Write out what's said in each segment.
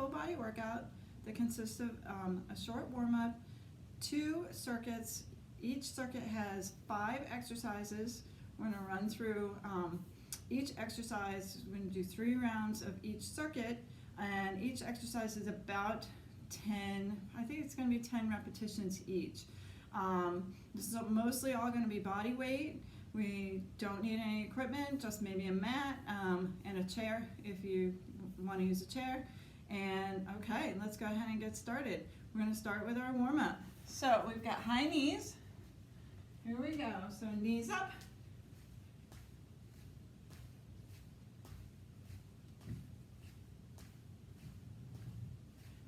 full body workout that consists of a short warm-up, 2 circuits. Each circuit has 5 exercises. We're going to run through each exercise. We're going to do 3 rounds of each circuit, and each exercise is about 10, I think it's going to be 10 repetitions each. This is mostly all going to be body weight. We don't need any equipment, just maybe a mat and a chair if you want to use a chair. And okay, let's go ahead and get started. We're going to start with our warm-up. So we've got high knees. Here we go. So knees up.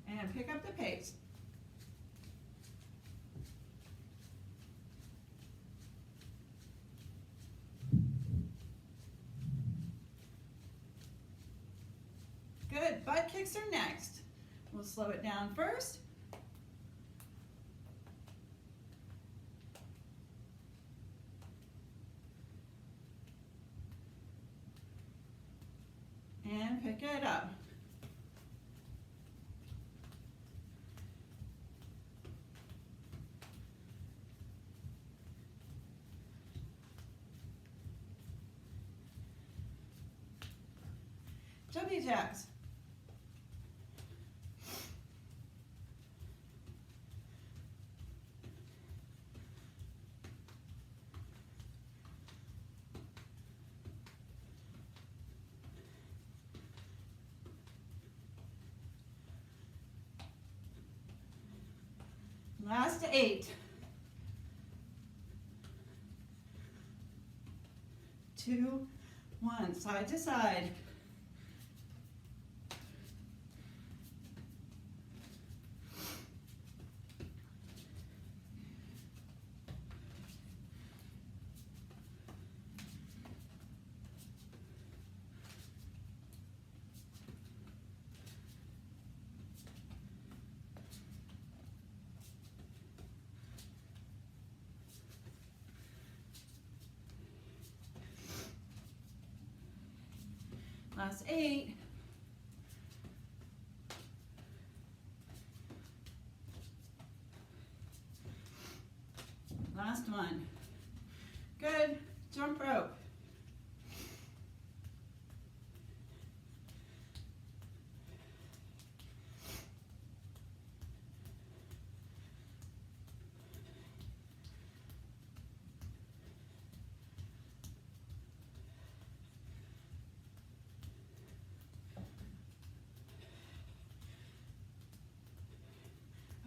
And pick up the pace. Good, butt kicks are next. We'll slow it down first. And pick it up. Jumpy jacks. Last 8. 2, 1, side to side. Last 8. Last 1. Good. Jump rope.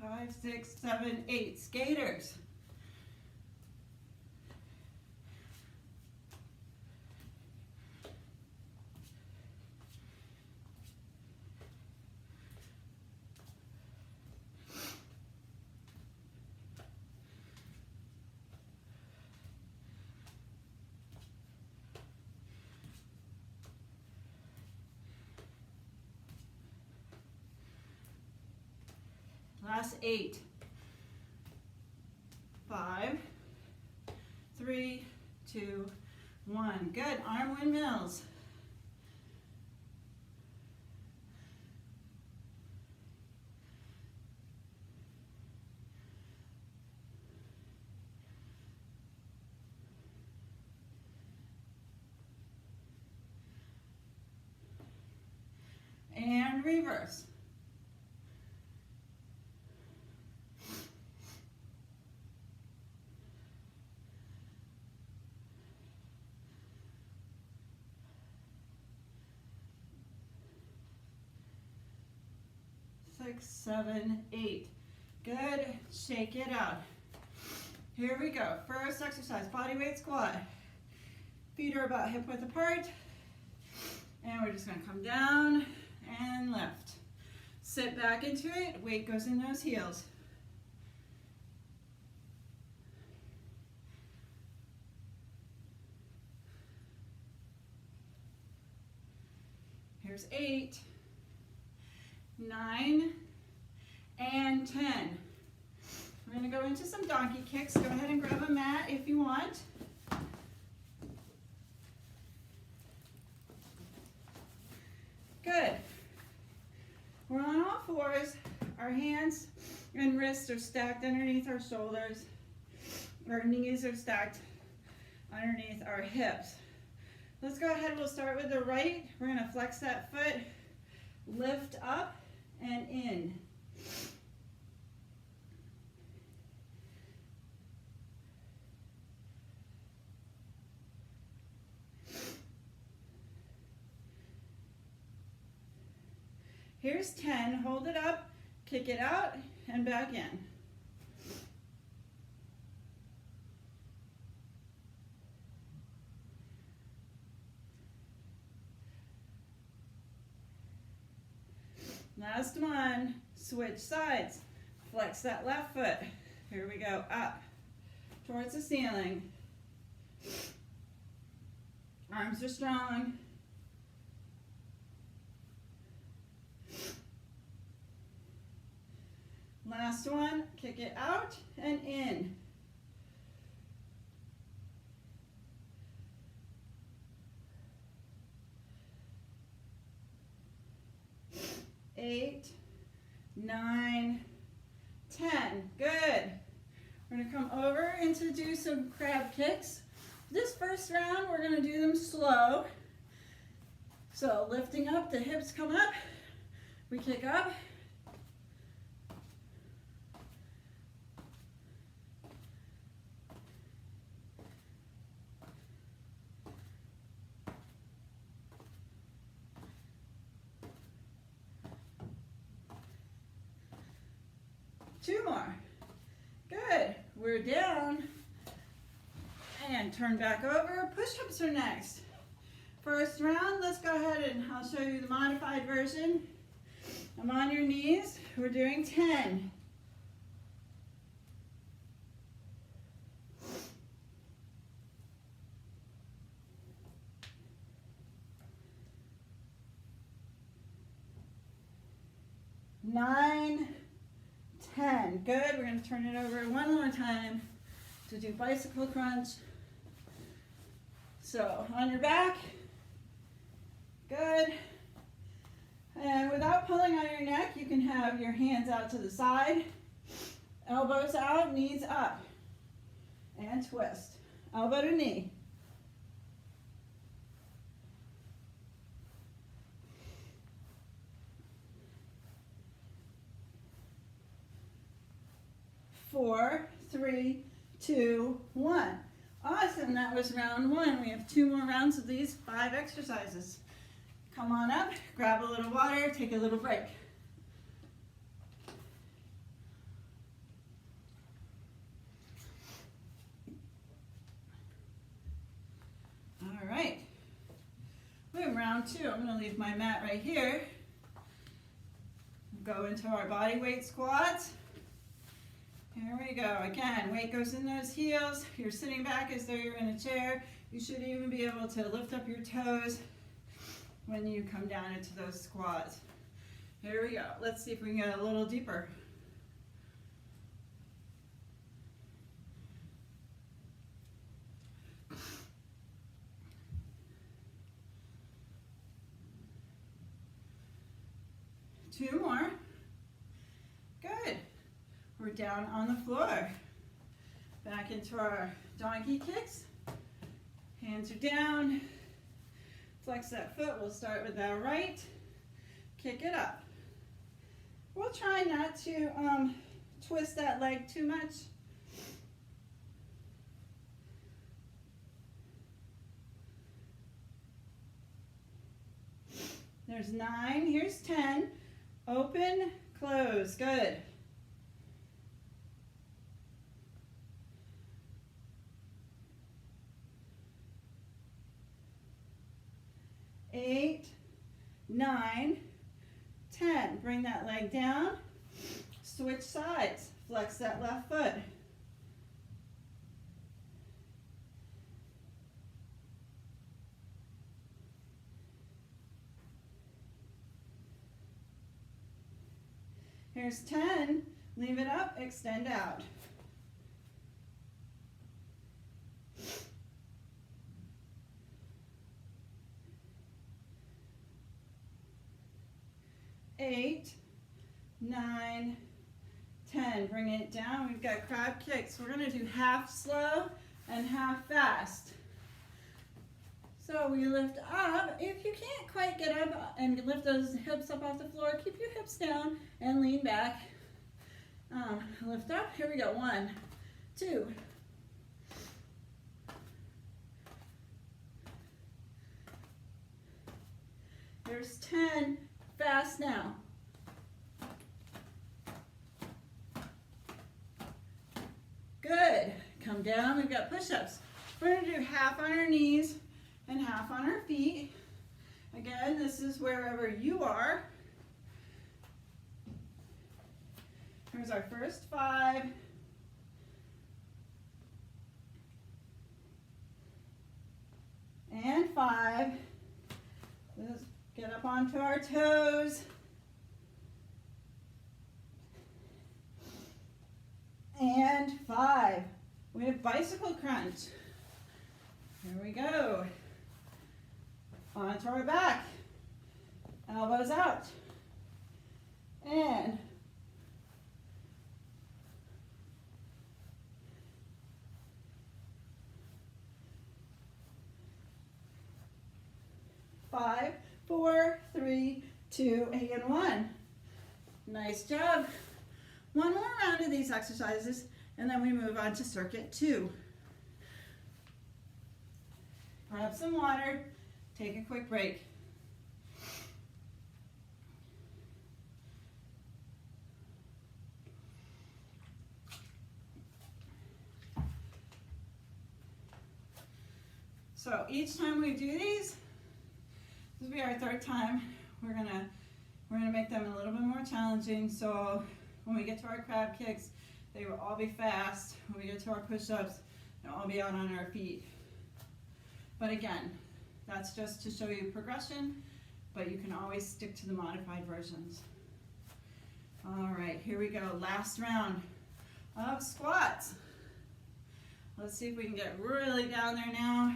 Five, 6, 7, 8. Skaters. Last 8. 5, 3, 2, 1. Good. Arm windmills. And reverse. Six, 7, 8. Good. Shake it out. Here we go. First exercise, body weight squat. Feet are about hip width apart. And we're just going to come down and lift. Sit back into it. Weight goes in those heels. Here's 8. 9, and 10. We're going to go into some donkey kicks. Go ahead and grab a mat if you want. Good. We're on ours, our hands and wrists are stacked underneath our shoulders. Our knees are stacked underneath our hips. Let's go ahead, we'll start with the right. We're gonna flex that foot, lift up and in. Here's 10, hold it up, kick it out, and back in. Last one, switch sides. Flex that left foot. Here we go, up towards the ceiling. Arms are strong. Last one, kick it out and in. Eight, 9, 10. Good. We're going to come over and to do some crab kicks. This first round, we're going to do them slow. So lifting up, the hips come up. We kick up. Two more. Good. We're down. And turn back over. Push-ups are next. First round, let's go ahead and I'll show you the modified version. I'm on your knees. We're doing 10. Nine, 10. Good. We're going to turn it over one more time to do bicycle crunch. So on your back. Good. And without pulling on your neck, you can have your hands out to the side, elbows out, knees up, and twist. Elbow to knee. Four, 3, 2, 1. Awesome, that was round one. We have 2 more rounds of these 5 exercises. Come on up, grab a little water, take a little break. All right, we have round 2. I'm gonna leave my mat right here. Go into our body weight squats. Here we go. Again, weight goes in those heels. You're sitting back as though you're in a chair. You should even be able to lift up your toes when you come down into those squats. Here we go. Let's see if we can get a little deeper. Two more. Good. We're down on the floor. Back into our donkey kicks. Hands are down. Flex that foot. We'll start with our right. Kick it up. We'll try not to twist that leg too much. There's 9. Here's 10. Open, close. Good. 8, 9, 10. Bring that leg down. Switch sides. Flex that left foot. Here's 10. Leave it up. Extend out. 8, 9, 10. Bring it down. We've got crab kicks. We're going to do half slow and half fast. So we lift up. If you can't quite get up and lift those hips up off the floor, keep your hips down and lean back. Lift up. Here we go. 1, 2. There's 10. Fast now. Good. Come down. We've got push-ups. We're going to do half on our knees and half on our feet. Again, this is wherever you are. Here's our first 5. And 5. Let's get up onto our toes. And 5. We have bicycle crunch. Here we go. Onto our back. Elbows out. And 5, 4, 3, 2, and 1. Nice job. One more round of these exercises, and then we move on to circuit 2. Grab some water, take a quick break. So each time we do these, this will be our 3rd time. We're gonna make them a little bit more challenging. So when we get to our crab kicks, they will all be fast. When we get to our push-ups, they'll all be out on our feet. But again, that's just to show you progression, but you can always stick to the modified versions. All right, here we go. Last round of squats. Let's see if we can get really down there now.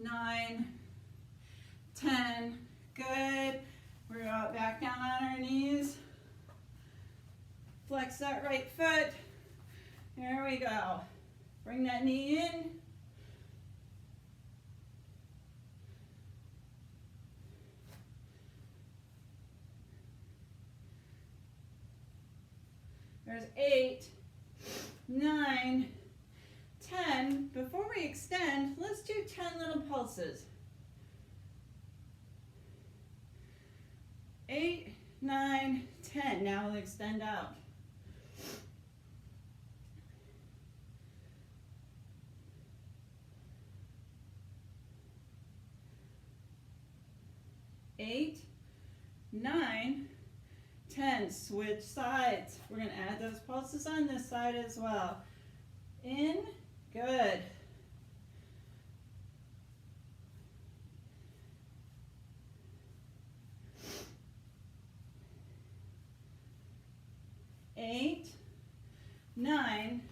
Nine, 10, good. We're back down on our knees. Flex that right foot. There we go. Bring that knee in. There's 8, 9, 10. Before we extend, let's do 10 little pulses. 8, 9, 10. Now we'll extend out. Eight, 9, 10. Switch sides. We're going to add those pulses on this side as well. In, good. Eight, 9,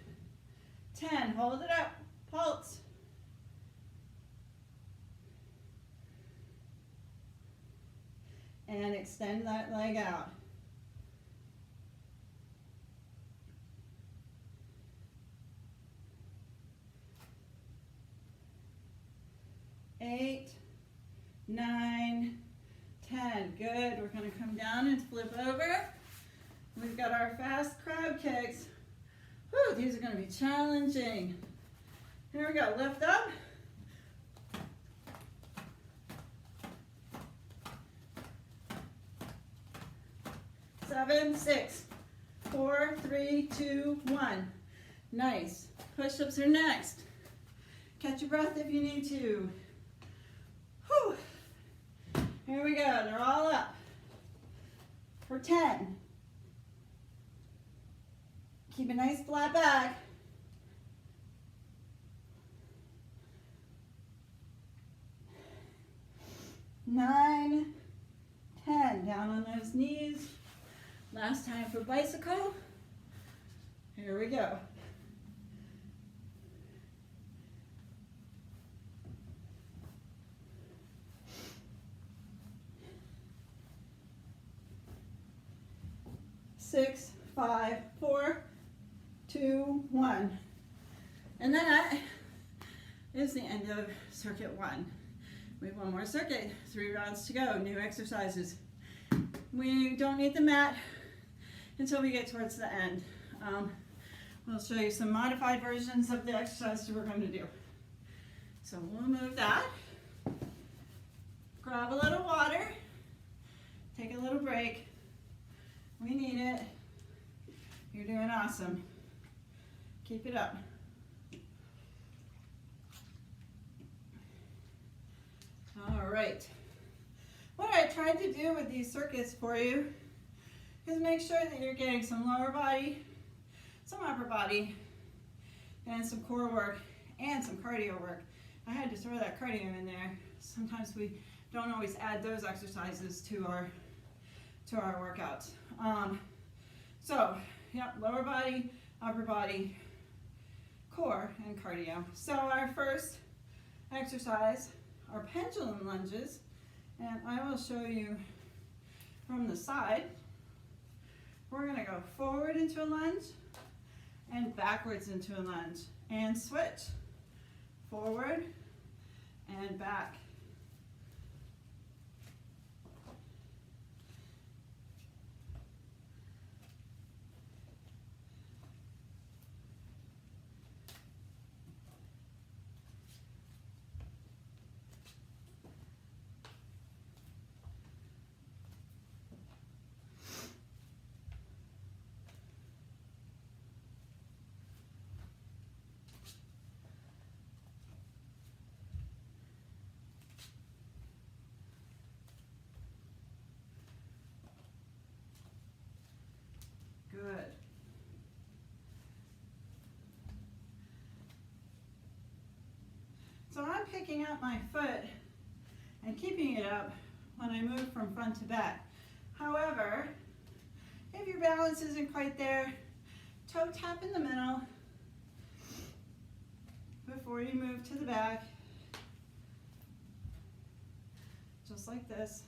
10. Hold it up. Pulse. And extend that leg out. Eight, 9, 10. Good. We're going to come down and flip over. We've got our fast crab kicks. Whew, these are going to be challenging. Here we go. Lift up. Seven, 6, 4, 3, 2, 1. Nice. Push-ups are next. Catch your breath if you need to. Whew. Here we go. They're all up. For 10. Keep a nice flat back. 9, 10. Down on those knees. Last time for bicycle. Here we go. Six, 5, 4, 2, 1. And that is the end of circuit 1. We have one more circuit, 3 rounds to go, new exercises. We don't need the mat until we get towards the end. We'll show you some modified versions of the exercises we're going to do. So we'll move that. Grab a little water. Take a little break. We need it. You're doing awesome. Keep it up. All right. What I tried to do with these circuits for you is make sure that you're getting some lower body, some upper body, and some core work, and some cardio work. I had to throw that cardio in there. Sometimes we don't always add those exercises to our workouts. So, yep, lower body, upper body, core, and cardio. So our first exercise are pendulum lunges, and I will show you from the side. We're going to go forward into a lunge and backwards into a lunge, and switch forward and back. Good. So I'm picking up my foot and keeping it up when I move from front to back. However, if your balance isn't quite there, toe tap in the middle before you move to the back, just like this.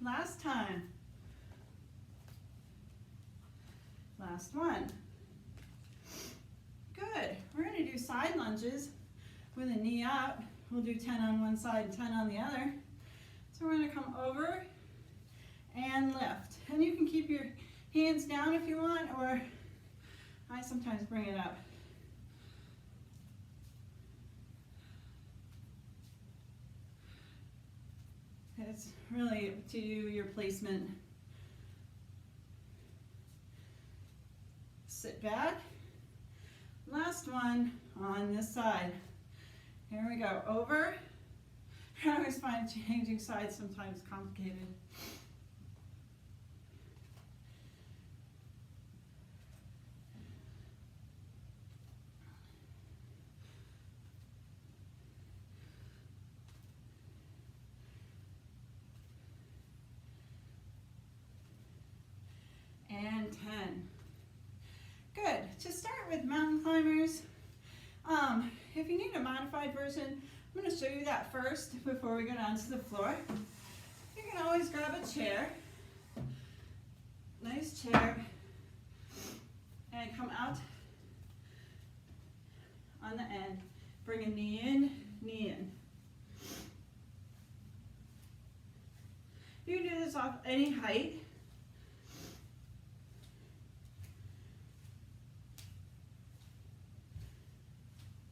Last time. Last one. Good. We're going to do side lunges with a knee up. We'll do 10 on one side and 10 on the other. So we're going to come over and lift. And you can keep your hands down if you want, or I sometimes bring it up. It's really up to you, your placement. Sit back. Last one on this side. Here we go. Over. I always find changing sides sometimes complicated. And 10. Good. To start with mountain climbers, if you need a modified version, I'm going to show you that first before we go down to the floor. You can always grab a chair, nice chair, and come out on the end. Bring a knee in, knee in. You can do this off any height.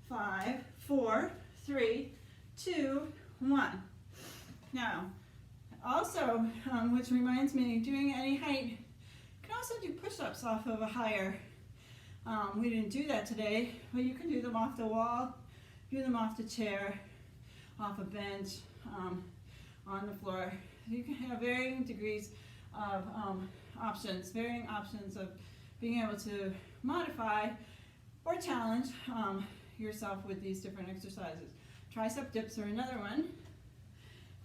Five, 4, 3, 2, 1. Now, also, which reminds me, doing any height, you can also do push-ups off of a higher. We didn't do that today, but you can do them off the wall, do them off the chair, off a bench, on the floor. You can have varying degrees of options, varying options of being able to modify or challenge yourself with these different exercises. Tricep dips are another one.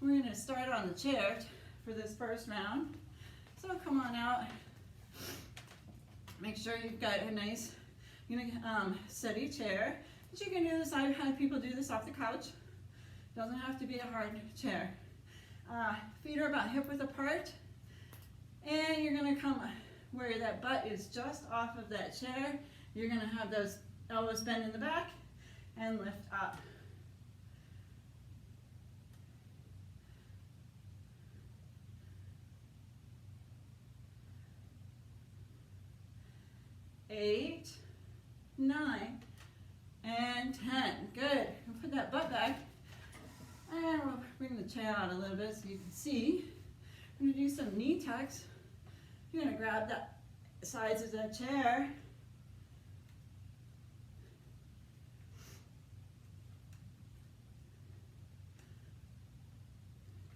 We're going to start on the chair for this first round. So come on out. Make sure you've got a nice, steady chair. But you can do this, I've had people do this off the couch. Doesn't have to be a hard chair. Feet are about hip width apart. And you're gonna come where that butt is just off of that chair. You're gonna have those elbows bend in the back and lift up. Eight, 9, and 10. Good. Put that butt back. And we'll bring the chair out a little bit so you can see. I'm going to do some knee tucks. You're going to grab the sides of that chair.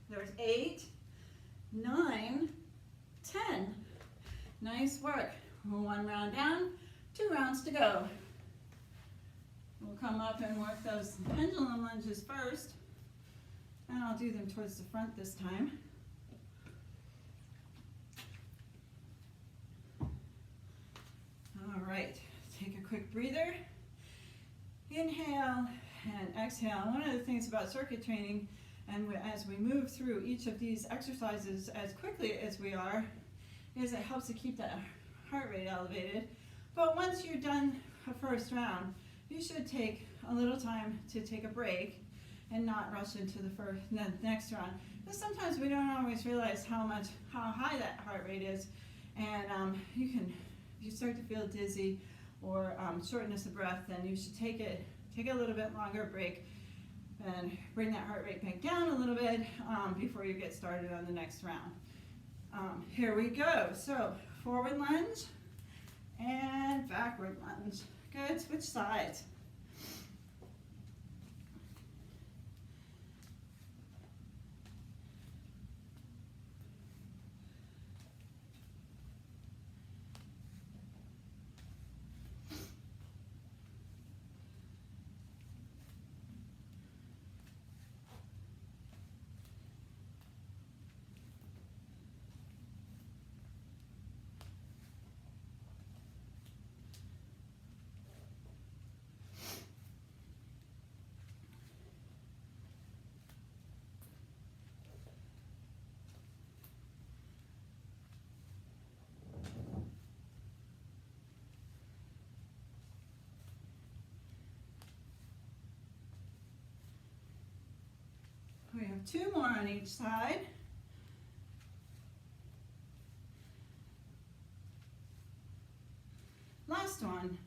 There's 8, 9, 10. Nice work. 1 round down, 2 rounds to go. We'll come up and work those pendulum lunges first. And I'll do them towards the front this time. All right, take a quick breather. Inhale and exhale. One of the things about circuit training, and as we move through each of these exercises as quickly as we are, is it helps to keep that heart rate elevated. But once you're done a first round, you should take a little time to take a break and not rush into the next round. Because sometimes we don't always realize how high that heart rate is, and if you start to feel dizzy or shortness of breath, then you should take a little bit longer break and bring that heart rate back down a little bit before you get started on the next round. Here we go. So forward lunge and backward lunge. Good. Switch sides. We have 2 more on each side. Last one.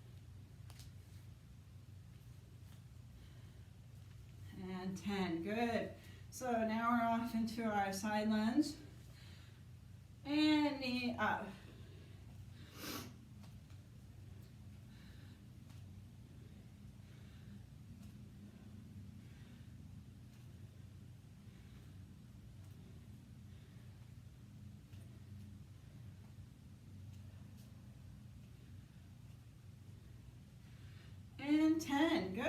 And 10, good. So now we're off into our side lunge. And knee up. And 10, good.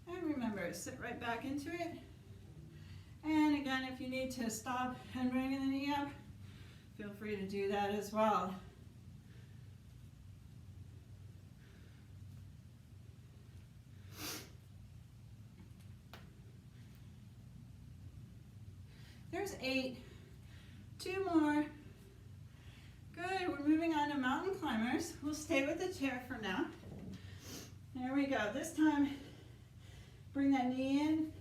And remember, sit right back into it. And again, if you need to stop and bring the knee up, feel free to do that as well. There's 8, 2 more. Good, we're moving on to mountain climbers. We'll stay with the chair for now. There we go. This time, bring that knee in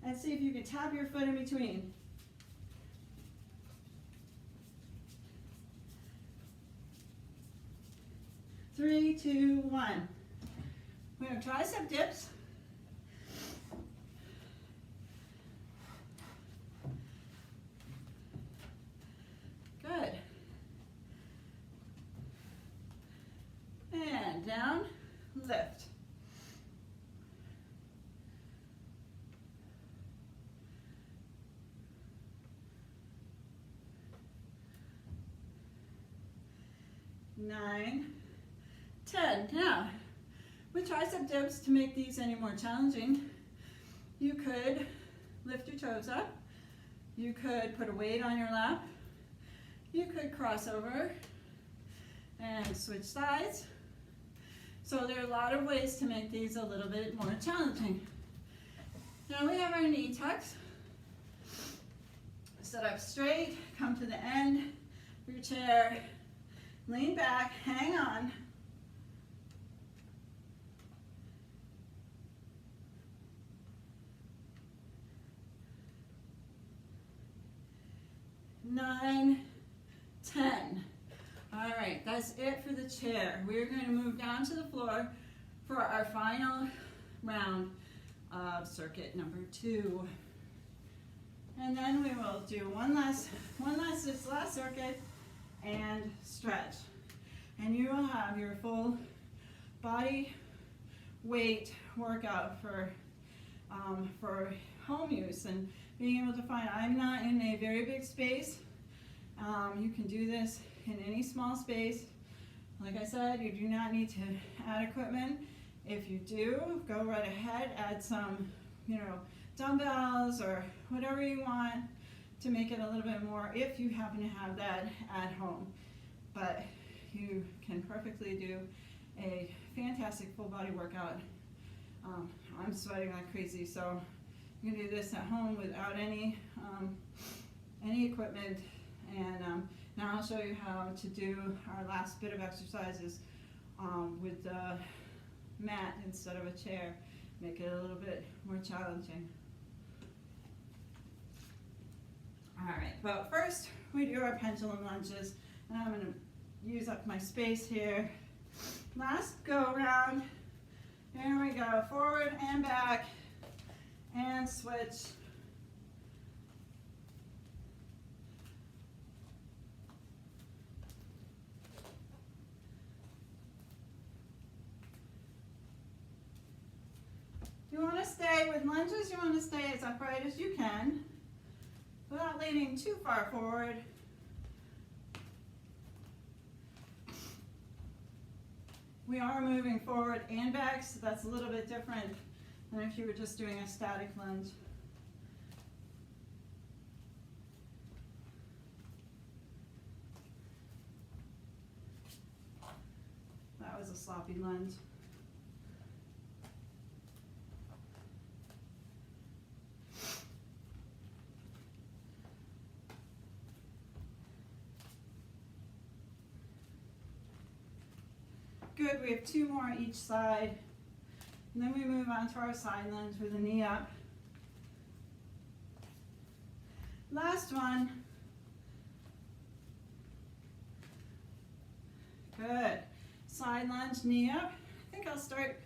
and see if you can tap your foot in between. Three, 2, 1. We have tricep dips. Good. And down, lift. Nine, 10. Now, with tricep dips, to make these any more challenging, you could lift your toes up. You could put a weight on your lap. You could cross over and switch sides. So there are a lot of ways to make these a little bit more challenging. Now we have our knee tucks. Sit up straight, come to the end of your chair, lean back, hang on. Nine, 10. All right, that's it for the chair. We're going to move down to the floor for our final round of circuit number 2. And then we will do one last circuit and stretch. And you will have your full body weight workout for home use and being able to find. I'm not in a very big space. You can do this in any small space. Like I said, you do not need to add equipment. If you do, go right ahead, add some, dumbbells or whatever you want to make it a little bit more if you happen to have that at home. But you can perfectly do a fantastic full body workout. I'm sweating like crazy, so you can do this at home without any equipment. And now I'll show you how to do our last bit of exercises with the mat instead of a chair. Make it a little bit more challenging. All right, well first we do our pendulum lunges, and I'm going to use up my space here. Last go round. Here we go, forward and back, and switch. You want to stay with lunges, you want to stay as upright as you can without leaning too far forward. We are moving forward and back, so that's a little bit different than if you were just doing a static lunge. That was a sloppy lunge. Good, we have 2 more each side. And then we move on to our side lunge with the knee up. Last one. Good. Side lunge, knee up. I think I'll start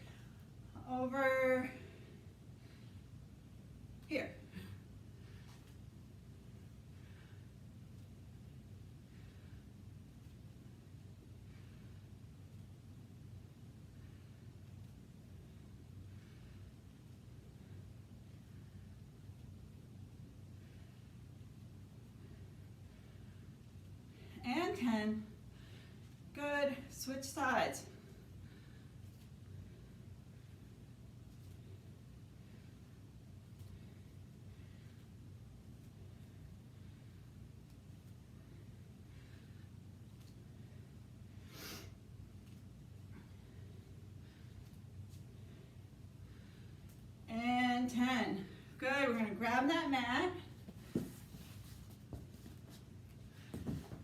over here. And 10. Good. Switch sides. And 10. Good. We're going to grab that mat.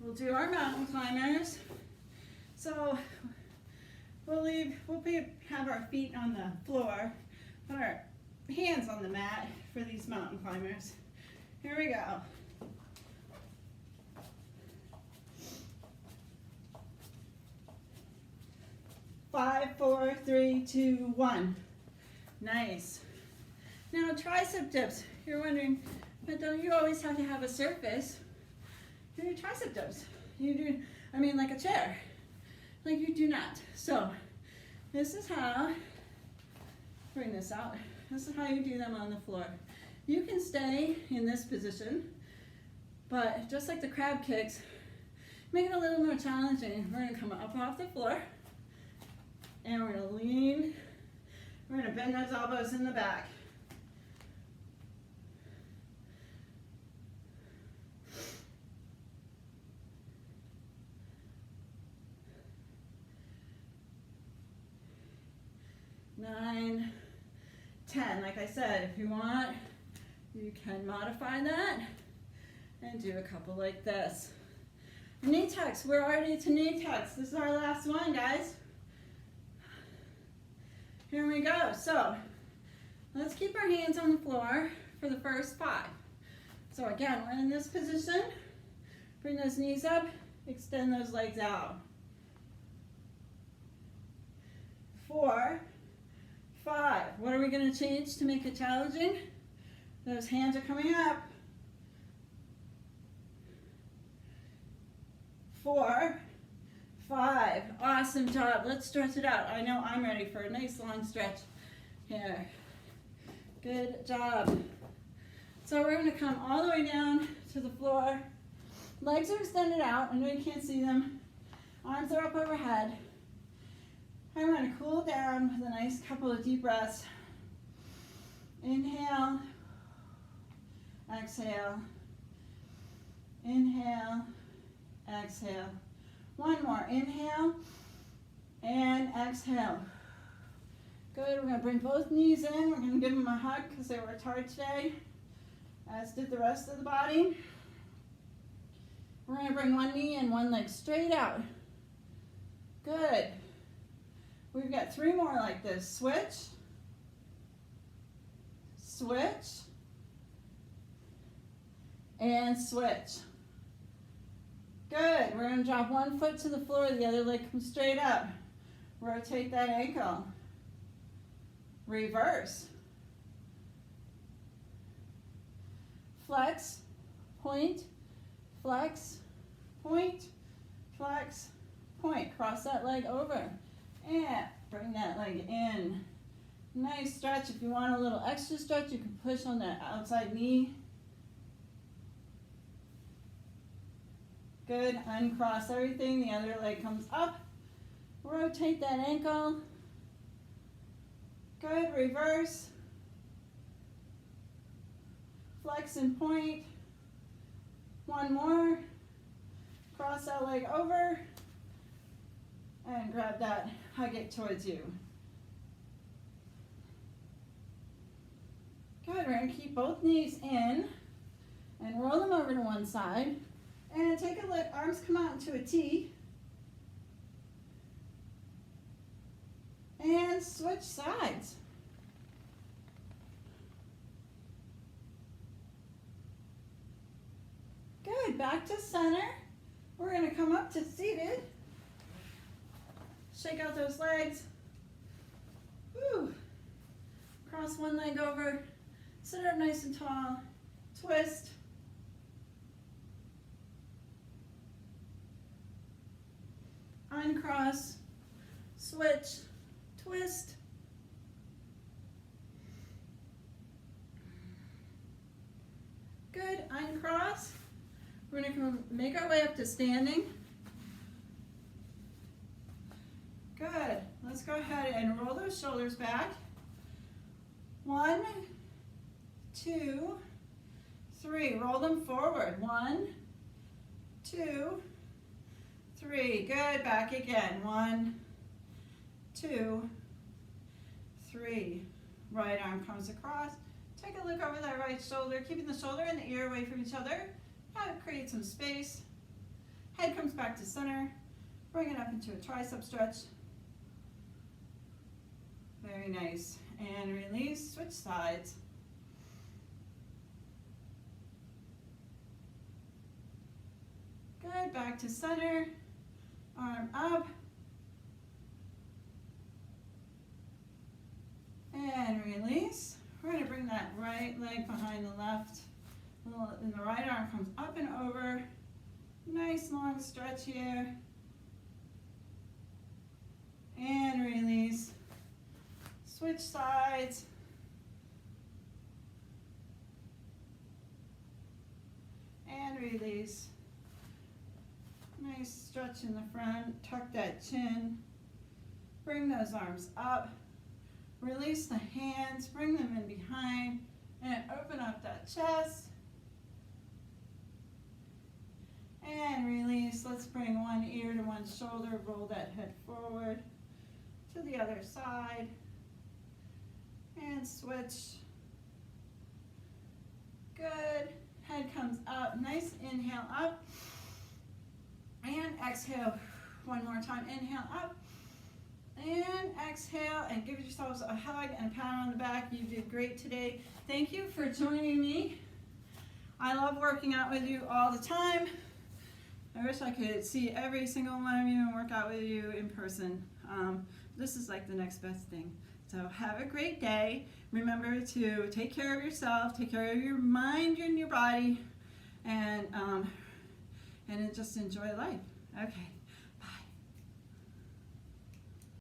We'll do our mountain climbers. So we'll have our feet on the floor, put our hands on the mat for these mountain climbers. Here we go. 5, 4, 3, 2, 1. Nice. Now tricep dips. You're wondering, but don't you always have to have a surface? Do tricep dips. You do, like a chair. Like you do not. So this is how, bring this out. This is how you do them on the floor. You can stay in this position, but just like the crab kicks, make it a little more challenging. We're gonna come up off the floor and we're gonna lean. We're gonna bend those elbows in the back. 10. Like I said, if you want, you can modify that and do a couple like this. Knee tucks, we're already to knee tucks. This is our last one, guys. Here we go. So let's keep our hands on the floor for the first 5. So again, we're in this position. Bring those knees up, extend those legs out. 4, 5. What are we going to change to make it challenging? Those hands are coming up. 4, 5. Awesome job. Let's stretch it out. I know I'm ready for a nice long stretch here. Good job. So we're going to come all the way down to the floor. Legs are extended out. I know you can't see them. Arms are up overhead. I'm going to cool down with a nice couple of deep breaths. Inhale. Exhale. Inhale. Exhale. One more. Inhale and exhale. Good. We're going to bring both knees in. We're going to give them a hug because they worked hard today, as did the rest of the body. We're going to bring one knee and one leg straight out. Good. We've got 3 more like this. Switch. Switch. And switch. Good. We're going to drop one foot to the floor, the other leg comes straight up. Rotate that ankle. Reverse. Flex, point, flex, point, flex, point. Cross that leg over and bring that leg in. Nice stretch. If you want a little extra stretch, you can push on that outside knee. Good. Uncross everything. The other leg comes up. Rotate that ankle. Good. Reverse. Flex and point. One more. Cross that leg over. And grab that. Hug it towards you. Good. We're going to keep both knees in and roll them over to one side. And take a look. Arms come out into a T. And switch sides. Good. Back to center. We're going to come up to seated. Shake out those legs. Woo. Cross one leg over. Sit up nice and tall. Twist. Uncross, switch, twist. Good, uncross. We're going to make our way up to standing. Good. Let's go ahead and roll those shoulders back. 1, 2, 3. Roll them forward. 1, 2, 3. Good. Back again. 1, 2, 3. Right arm comes across. Take a look over that right shoulder, keeping the shoulder and the ear away from each other. Create some space. Head comes back to center. Bring it up into a tricep stretch. Very nice. And release. Switch sides. Good. Back to center. Arm up. And release. We're going to bring that right leg behind the left. And the right arm comes up and over. Nice long stretch here. And release. Switch sides. And release. Nice stretch in the front. Tuck that chin. Bring those arms up. Release the hands. Bring them in behind. And open up that chest. And release. Let's bring one ear to one shoulder. Roll that head forward to the other side. And switch. Good. Head comes up. Nice inhale up. And exhale. One more time. Inhale up. And exhale. And give yourselves a hug and a pat on the back. You did great today. Thank you for joining me. I love working out with you all the time. I wish I could see every single one of you and work out with you in person. This is like the next best thing. So have a great day. Remember to take care of yourself, take care of your mind and your body, and just enjoy life. Okay.